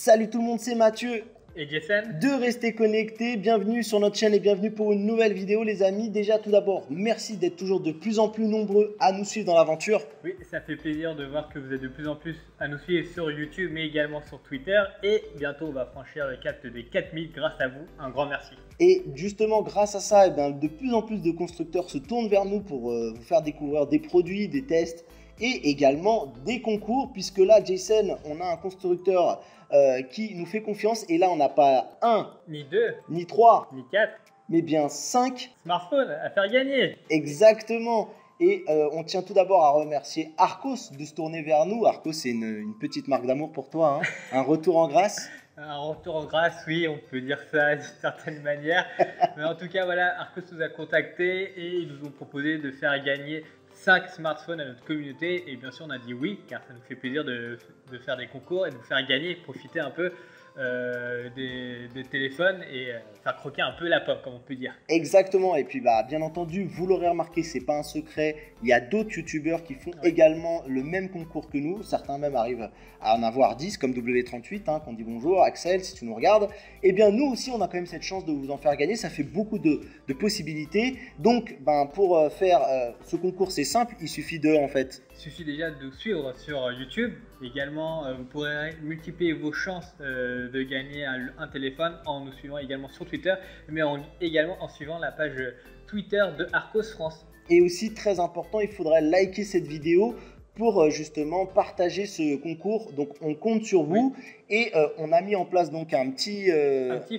Salut tout le monde, c'est Mathieu et Jason de Rester Connecté. Bienvenue sur notre chaîne et bienvenue pour une nouvelle vidéo les amis. Déjà tout d'abord, merci d'être toujours de plus en plus nombreux à nous suivre dans l'aventure. Oui, ça fait plaisir de voir que vous êtes de plus en plus à nous suivre sur YouTube mais également sur Twitter. Et bientôt on va franchir le cap des 4000 grâce à vous. Un grand merci. Et justement grâce à ça, de plus en plus de constructeurs se tournent vers nous pour vous faire découvrir des produits, des tests et également des concours, puisque là Jason, on a un constructeur qui nous fait confiance et là on n'a pas un, ni deux, ni trois, ni quatre, mais bien 5 smartphones à faire gagner. Exactement. Et on tient tout d'abord à remercier Arcos de se tourner vers nous. Arcos, c'est une petite marque d'amour pour toi, hein. Un retour en grâce. Un retour en grâce, oui, on peut dire ça d'une certaine manière. Mais en tout cas, voilà, Arcos nous a contactés et ils nous ont proposé de faire gagner 5 smartphones à notre communauté. Et bien sûr, on a dit oui, car ça nous fait plaisir de faire des concours et de vous faire gagner, profiter un peu des téléphones et faire croquer un peu la pomme, comme on peut dire. Exactement. Et puis, bien entendu, vous l'aurez remarqué, c'est pas un secret. Il y a d'autres youtubeurs qui font également le même concours que nous. Certains même arrivent à en avoir 10, comme W38, hein, qu'on dit bonjour. Axel, si tu nous regardes. Eh bien, nous aussi, on a quand même cette chance de vous en faire gagner. Ça fait beaucoup de possibilités. Donc, pour faire ce concours, c'est simple. Il suffit de, en fait... Il suffit déjà de nous suivre sur YouTube. Également, vous pourrez multiplier vos chances de gagner un téléphone en nous suivant également sur Twitter, mais également en suivant la page Twitter de Arcos France. Et aussi, très important, il faudrait liker cette vidéo pour justement partager ce concours. Donc on compte sur vous, oui. Et on a mis en place donc un petit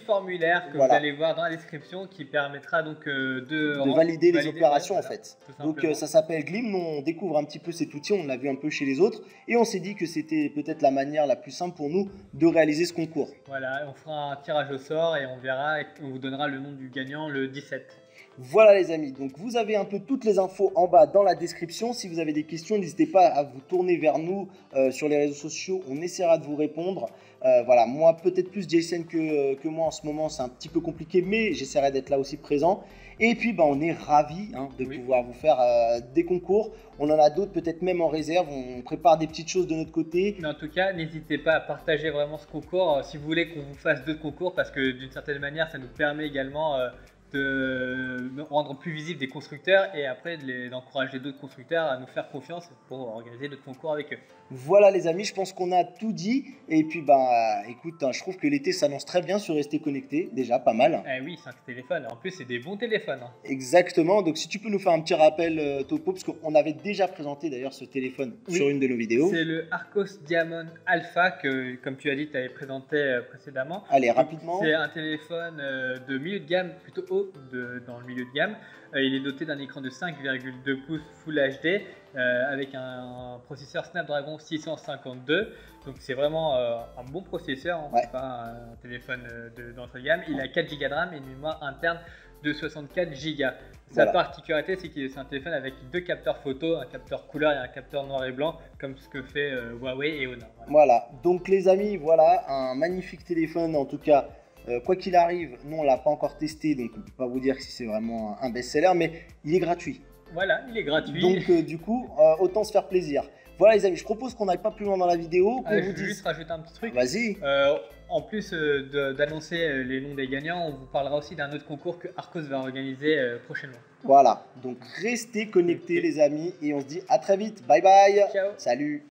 formulaire que voilà, vous allez voir dans la description qui permettra donc de valider les opérations en fait. Donc ça s'appelle Glim. Nous on découvre un petit peu cet outil, on l'a vu un peu chez les autres et on s'est dit que c'était peut-être la manière la plus simple pour nous de réaliser ce concours. Voilà, on fera un tirage au sort et on verra et on vous donnera le nom du gagnant le 17. Voilà les amis, donc vous avez un peu toutes les infos en bas dans la description. Si vous avez des questions, n'hésitez pas à vous tourner vers nous sur les réseaux sociaux, on essaiera de vous répondre. Voilà, moi peut-être plus Jason que moi en ce moment, c'est un petit peu compliqué, mais j'essaierai d'être là aussi présent. Et puis on est ravis de pouvoir vous faire des concours. On en a d'autres peut-être même en réserve, on prépare des petites choses de notre côté. Mais en tout cas, n'hésitez pas à partager vraiment ce concours si vous voulez qu'on vous fasse d'autres concours, parce que d'une certaine manière, ça nous permet également de rendre plus visible des constructeurs et après d'encourager d'autres constructeurs à nous faire confiance pour organiser d'autres concours avec eux. Voilà les amis, je pense qu'on a tout dit et puis écoute, je trouve que l'été s'annonce très bien sur Rester Connecté, déjà pas mal. Oui, 5 téléphones, en plus c'est des bons téléphones. Exactement, donc si tu peux nous faire un petit rappel Topo, parce qu'on avait déjà présenté d'ailleurs ce téléphone sur une de nos vidéos. C'est le Arcos Diamond Alpha que, comme tu as dit, tu avais présenté précédemment. Allez, rapidement. C'est un téléphone de milieu de gamme, plutôt haut dans le milieu de gamme. Il est doté d'un écran de 5,2 pouces Full HD avec un processeur Snapdragon 652. Donc c'est vraiment un bon processeur, hein. C'est pas un téléphone d'entrée de gamme. Il a 4 Go de RAM et une mémoire interne de 64 Go. Sa particularité, c'est qu'il c'est un téléphone avec 2 capteurs photo, un capteur couleur et un capteur noir et blanc, comme ce que fait Huawei et Honor. Voilà, donc les amis, voilà un magnifique téléphone en tout cas. Quoi qu'il arrive, nous on l'a pas encore testé, donc on ne peut pas vous dire si c'est vraiment un best-seller, mais il est gratuit. Voilà, il est gratuit. Donc du coup, autant se faire plaisir. Voilà les amis, je propose qu'on n'aille pas plus loin dans la vidéo. Je vais juste rajouter un petit truc. Vas-y. En plus d'annoncer les noms des gagnants, on vous parlera aussi d'un autre concours que Arcos va organiser prochainement. Voilà, donc restez connectés les amis et on se dit à très vite. Bye bye. Ciao. Salut.